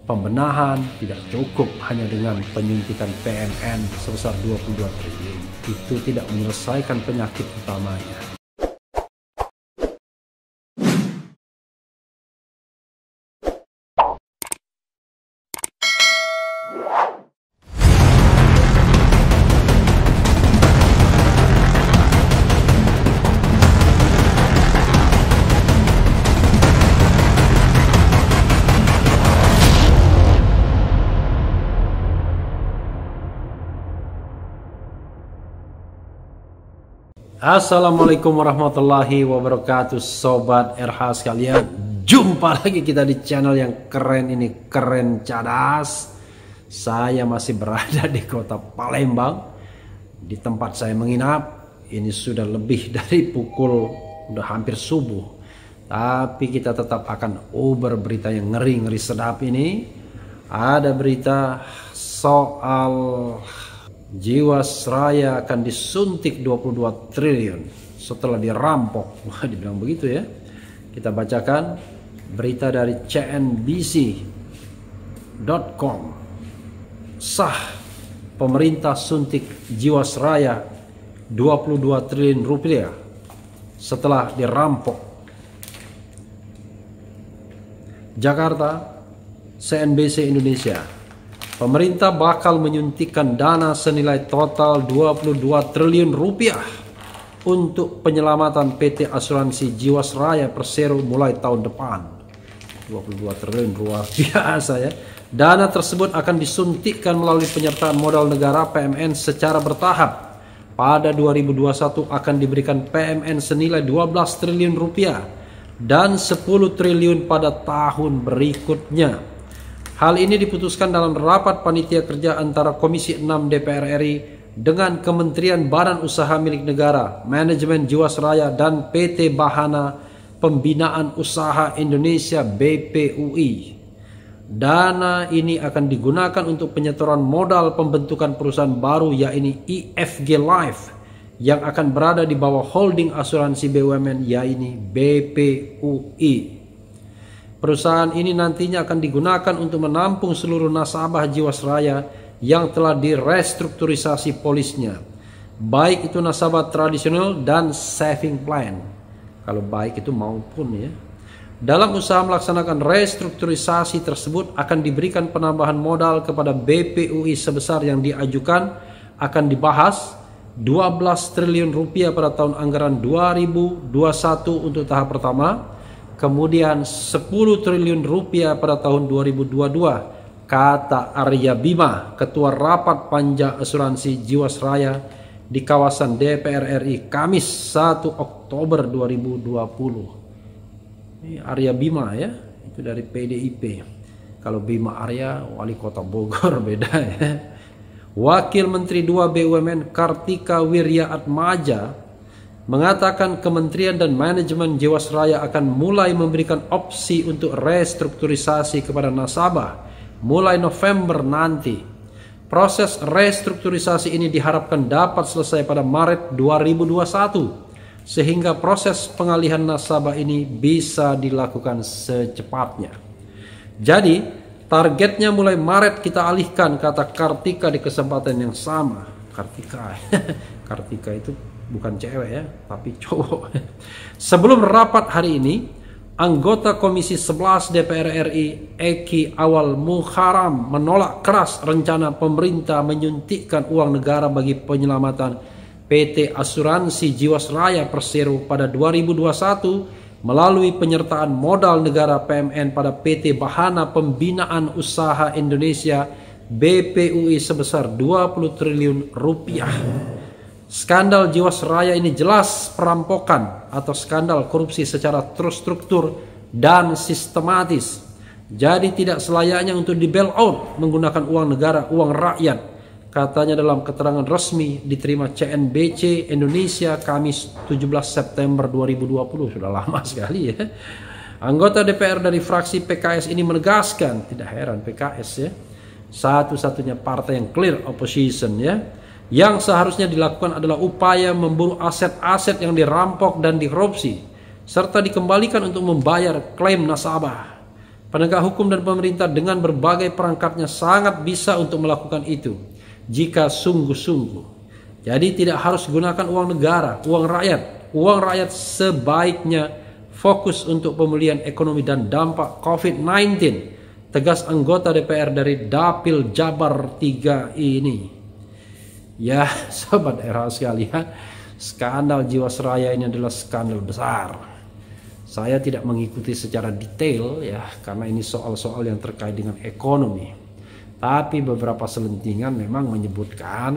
pembenahan tidak cukup hanya dengan penyuntikan PMN sebesar 22 triliun. Itu tidak menyelesaikan penyakit utamanya. Assalamualaikum warahmatullahi wabarakatuh, Sobat RH sekalian. Jumpa lagi kita di channel yang keren ini, Keren Cadas. Saya masih berada di kota Palembang, di tempat saya menginap. Ini sudah lebih dari pukul, udah hampir subuh, tapi kita tetap akan berita yang ngeri-ngeri sedap ini. Ada berita soal Jiwasraya akan disuntik 22 triliun setelah dirampok. Wah, dibilang begitu ya. Kita bacakan berita dari cnbc.com. Sah pemerintah suntik Jiwasraya 22 triliun rupiah setelah dirampok. Jakarta, CNBC Indonesia. Pemerintah bakal menyuntikkan dana senilai total 22 triliun rupiah untuk penyelamatan PT Asuransi Jiwasraya Persero mulai tahun depan. 22 triliun luar biasa ya. Dana tersebut akan disuntikkan melalui penyertaan modal negara PMN secara bertahap. Pada 2021 akan diberikan PMN senilai 12 triliun rupiah dan 10 triliun pada tahun berikutnya. Hal ini diputuskan dalam rapat panitia kerja antara Komisi 6 DPR RI dengan Kementerian Badan Usaha Milik Negara, Manajemen Jiwasraya, dan PT Bahana Pembinaan Usaha Indonesia (BPUI). Dana ini akan digunakan untuk penyetoran modal pembentukan perusahaan baru, yaitu IFG Life, yang akan berada di bawah holding asuransi BUMN, yaitu BPUI. Perusahaan ini nantinya akan digunakan untuk menampung seluruh nasabah Jiwasraya yang telah direstrukturisasi polisnya, baik itu nasabah tradisional dan saving plan, kalau baik itu maupun ya. Dalam usaha melaksanakan restrukturisasi tersebut akan diberikan penambahan modal kepada BPUI sebesar yang diajukan akan dibahas 12 triliun rupiah pada tahun anggaran 2021 untuk tahap pertama, kemudian 10 triliun rupiah pada tahun 2022, kata Arya Bima, Ketua Rapat Panja Asuransi Jiwasraya di kawasan DPR RI, Kamis 1 Oktober 2020. Ini Arya Bima ya, itu dari PDIP. Kalau Bima Arya, Wali Kota Bogor, beda ya. Wakil Menteri 2 BUMN Kartika Wiryaatmaja mengatakan Kementerian dan Manajemen Jiwasraya akan mulai memberikan opsi untuk restrukturisasi kepada nasabah mulai November nanti. Proses restrukturisasi ini diharapkan dapat selesai pada Maret 2021, sehingga proses pengalihan nasabah ini bisa dilakukan secepatnya. Jadi, targetnya mulai Maret kita alihkan, kata Kartika di kesempatan yang sama. Kartika itu bukan cewek ya, tapi cowok. Sebelum rapat hari ini, anggota Komisi 11 DPR RI Eki Awal Muharam menolak keras rencana pemerintah menyuntikkan uang negara bagi penyelamatan PT Asuransi Jiwasraya Persero pada 2021 melalui penyertaan modal negara PMN pada PT Bahana Pembinaan Usaha Indonesia BPUI sebesar 20 triliun rupiah. Skandal Jiwasraya ini jelas perampokan atau skandal korupsi secara terstruktur dan sistematis. Jadi tidak selayaknya untuk di bail out menggunakan uang negara, uang rakyat, katanya dalam keterangan resmi diterima CNBC Indonesia Kamis 17 September 2020. Sudah lama sekali ya. Anggota DPR dari fraksi PKS ini menegaskan, tidak heran PKS ya, satu-satunya partai yang clear opposition ya, yang seharusnya dilakukan adalah upaya memburu aset-aset yang dirampok dan dikorupsi serta dikembalikan untuk membayar klaim nasabah. Penegak hukum dan pemerintah dengan berbagai perangkatnya sangat bisa untuk melakukan itu jika sungguh-sungguh. Jadi tidak harus gunakan uang negara, uang rakyat. Uang rakyat sebaiknya fokus untuk pemulihan ekonomi dan dampak COVID-19. Tegas anggota DPR dari Dapil Jabar 3 ini. Ya, sobat era sekalian, skandal Jiwasraya ini adalah skandal besar. Saya tidak mengikuti secara detail ya, karena ini soal-soal yang terkait dengan ekonomi. Tapi beberapa selentingan memang menyebutkan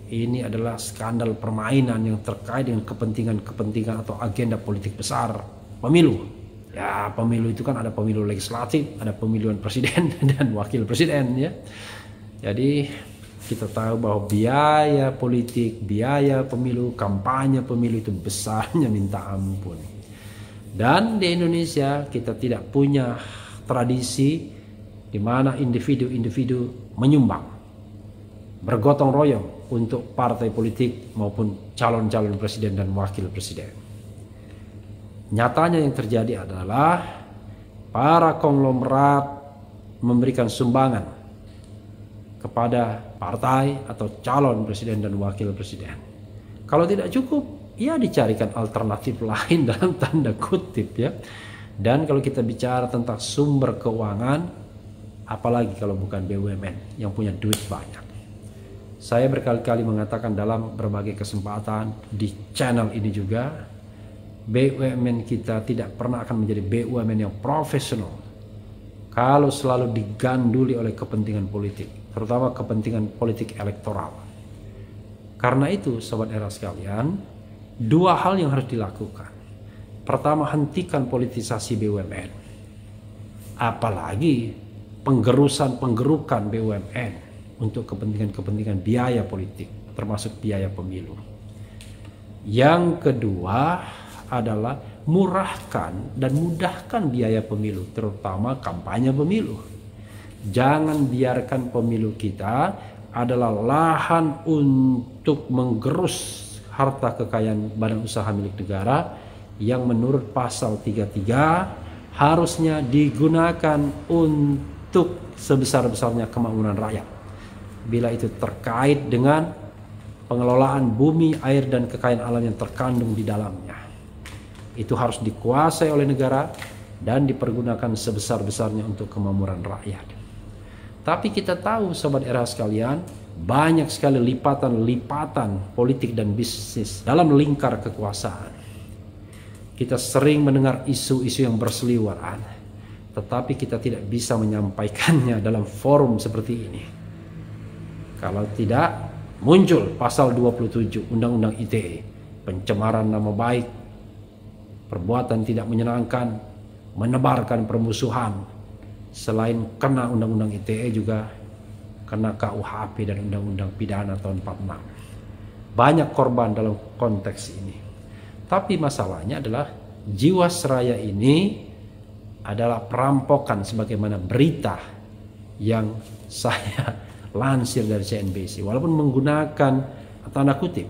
ini adalah skandal permainan yang terkait dengan kepentingan-kepentingan atau agenda politik besar pemilu. Ya, pemilu itu kan ada pemilu legislatif, ada pemilihan presiden dan wakil presiden ya. Jadi kita tahu bahwa biaya politik, biaya pemilu, kampanye pemilu itu besarnya minta ampun. Dan di Indonesia kita tidak punya tradisi di mana individu-individu menyumbang, bergotong royong untuk partai politik maupun calon-calon presiden dan wakil presiden. Nyatanya yang terjadi adalah para konglomerat memberikan sumbangan kepada partai atau calon presiden dan wakil presiden. Kalau tidak cukup, ya dicarikan alternatif lain dalam tanda kutip ya. Dan kalau kita bicara tentang sumber keuangan, apalagi kalau bukan BUMN yang punya duit banyak. Saya berkali-kali mengatakan dalam berbagai kesempatan di channel ini juga, BUMN kita tidak pernah akan menjadi BUMN yang profesional kalau selalu diganduli oleh kepentingan politik, terutama kepentingan politik elektoral. Karena itu sobat era sekalian, dua hal yang harus dilakukan. Pertama, hentikan politisasi BUMN. Apalagi penggerukan BUMN untuk kepentingan-kepentingan biaya politik, termasuk biaya pemilu. Yang kedua adalah murahkan dan mudahkan biaya pemilu, terutama kampanye pemilu. Jangan biarkan pemilu kita adalah lahan untuk menggerus harta kekayaan badan usaha milik negara yang menurut pasal 33 harusnya digunakan untuk sebesar-besarnya kemakmuran rakyat. Bila itu terkait dengan pengelolaan bumi, air, dan kekayaan alam yang terkandung di dalamnya. Itu harus dikuasai oleh negara dan dipergunakan sebesar-besarnya untuk kemakmuran rakyat. Tapi kita tahu sobat era sekalian, banyak sekali lipatan-lipatan politik dan bisnis dalam lingkar kekuasaan. Kita sering mendengar isu-isu yang berseliweran, tetapi kita tidak bisa menyampaikannya dalam forum seperti ini. Kalau tidak, muncul pasal 27 Undang-Undang ITE, pencemaran nama baik, perbuatan tidak menyenangkan, menebarkan permusuhan. Selain kena Undang-Undang ITE juga kena KUHP dan Undang-Undang Pidana tahun 46. Banyak korban dalam konteks ini. Tapi masalahnya adalah Jiwasraya ini adalah perampokan sebagaimana berita yang saya lansir dari CNBC. Walaupun menggunakan tanda kutip,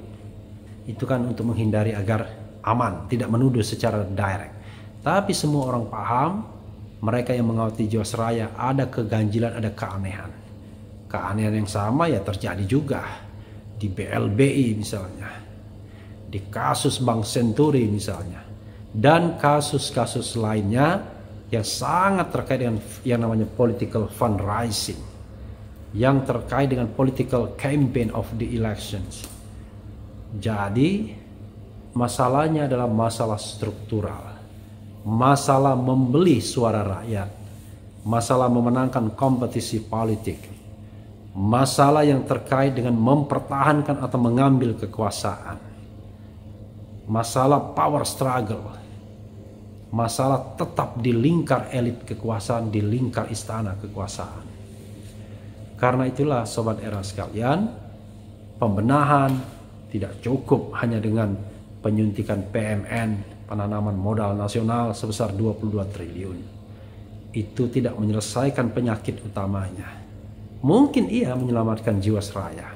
itu kan untuk menghindari agar aman, tidak menuduh secara direct. Tapi semua orang paham, mereka yang mengawati Jiwasraya ada keganjilan, ada keanehan. Keanehan yang sama ya terjadi juga di BLBI misalnya, di kasus Bank Senturi misalnya, dan kasus-kasus lainnya yang sangat terkait dengan yang namanya political fundraising, yang terkait dengan political campaign of the elections. Jadi masalahnya adalah masalah struktural, masalah membeli suara rakyat, masalah memenangkan kompetisi politik, masalah yang terkait dengan mempertahankan atau mengambil kekuasaan, masalah power struggle, masalah tetap di lingkar elit kekuasaan, di lingkar istana kekuasaan. Karena itulah sobat era sekalian, pembenahan tidak cukup hanya dengan penyuntikan PMN, penanaman modal nasional sebesar 22 triliun. Itu tidak menyelesaikan penyakit utamanya. Mungkin ia menyelamatkan Jiwasraya,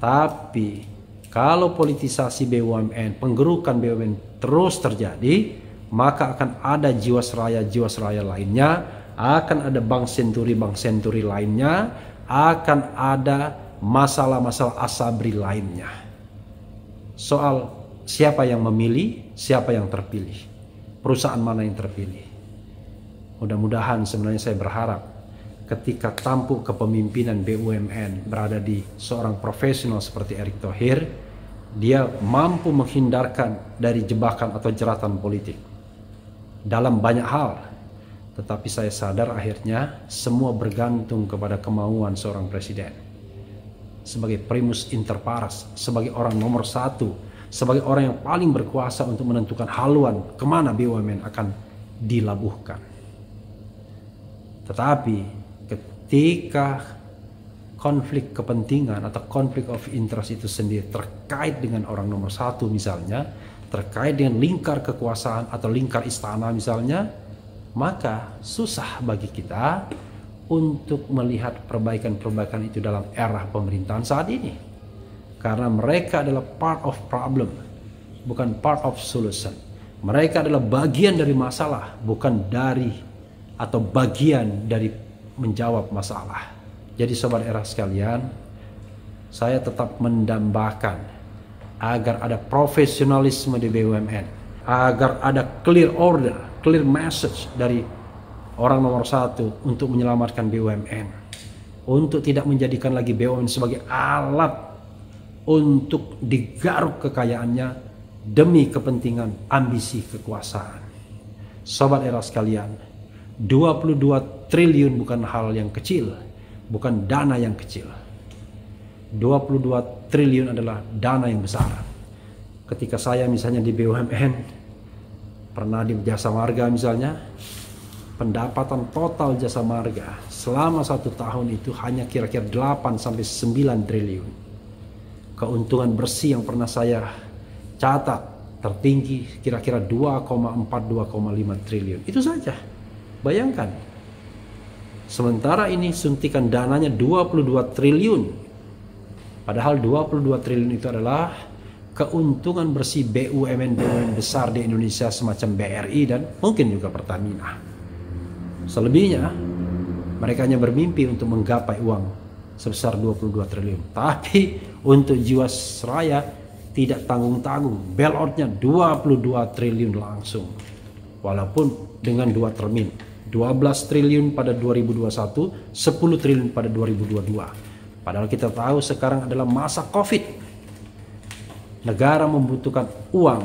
tapi kalau politisasi BUMN, penggerukan BUMN terus terjadi, maka akan ada Jiwasraya lainnya akan ada bank senturi lainnya, akan ada masalah-masalah asabri lainnya. Soal siapa yang memilih, siapa yang terpilih, perusahaan mana yang terpilih. Mudah-mudahan sebenarnya saya berharap ketika tampuk kepemimpinan BUMN berada di seorang profesional seperti Erick Thohir, dia mampu menghindarkan dari jebakan atau jeratan politik dalam banyak hal. Tetapi saya sadar akhirnya semua bergantung kepada kemauan seorang presiden. Sebagai primus inter pares, sebagai orang nomor satu, sebagai orang yang paling berkuasa untuk menentukan haluan kemana BUMN akan dilabuhkan. Tetapi ketika konflik kepentingan atau konflik of interest itu sendiri terkait dengan orang nomor satu misalnya, terkait dengan lingkar kekuasaan atau lingkar istana misalnya, maka susah bagi kita untuk melihat perbaikan-perbaikan itu dalam era pemerintahan saat ini. Karena mereka adalah part of problem, bukan part of solution. Mereka adalah bagian dari masalah, bukan dari atau bagian dari menjawab masalah. Jadi sobat era sekalian, saya tetap mendambakan agar ada profesionalisme di BUMN, agar ada clear order, clear message dari orang nomor satu untuk menyelamatkan BUMN, untuk tidak menjadikan lagi BUMN sebagai alat untuk digaruk kekayaannya demi kepentingan ambisi kekuasaan. Sobat era sekalian, 22 triliun bukan hal yang kecil, bukan dana yang kecil. 22 triliun adalah dana yang besar. Ketika saya misalnya di BUMN, pernah di Jasa Marga misalnya, pendapatan total Jasa Marga selama 1 tahun itu hanya kira-kira 8-9 triliun. Keuntungan bersih yang pernah saya catat tertinggi kira-kira 2,4-2,5 triliun. Itu saja. Bayangkan. Sementara ini suntikan dananya 22 triliun. Padahal 22 triliun itu adalah keuntungan bersih BUMN besar di Indonesia semacam BRI dan mungkin juga Pertamina. Selebihnya mereka hanya bermimpi untuk menggapai uang sebesar 22 triliun. Tapi untuk Jiwasraya tidak tanggung-tanggung, bailoutnya 22 triliun langsung. Walaupun dengan 2 termin, 12 triliun pada 2021, 10 triliun pada 2022. Padahal kita tahu sekarang adalah masa COVID. Negara membutuhkan uang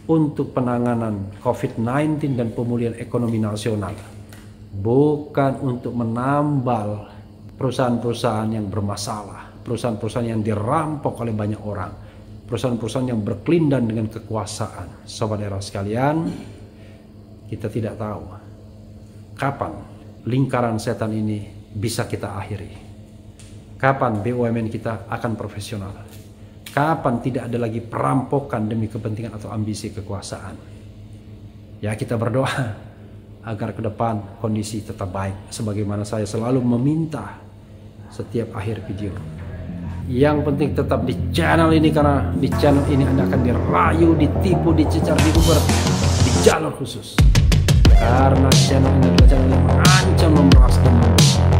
untuk penanganan COVID-19 dan pemulihan ekonomi nasional. Bukan untuk menambal perusahaan-perusahaan yang bermasalah, perusahaan-perusahaan yang dirampok oleh banyak orang, perusahaan-perusahaan yang berkelindan dengan kekuasaan. Sobat era sekalian, kita tidak tahu kapan lingkaran setan ini bisa kita akhiri. Kapan BUMN kita akan profesional? Kapan tidak ada lagi perampokan demi kepentingan atau ambisi kekuasaan? Ya, kita berdoa agar ke depan kondisi tetap baik. Sebagaimana saya selalu meminta setiap akhir video. Yang penting tetap di channel ini, karena di channel ini Anda akan dirayu, ditipu, dicecar, diuber di jalur khusus. Karena channel ini adalah channel yang mengancam, memeras dan membunuh.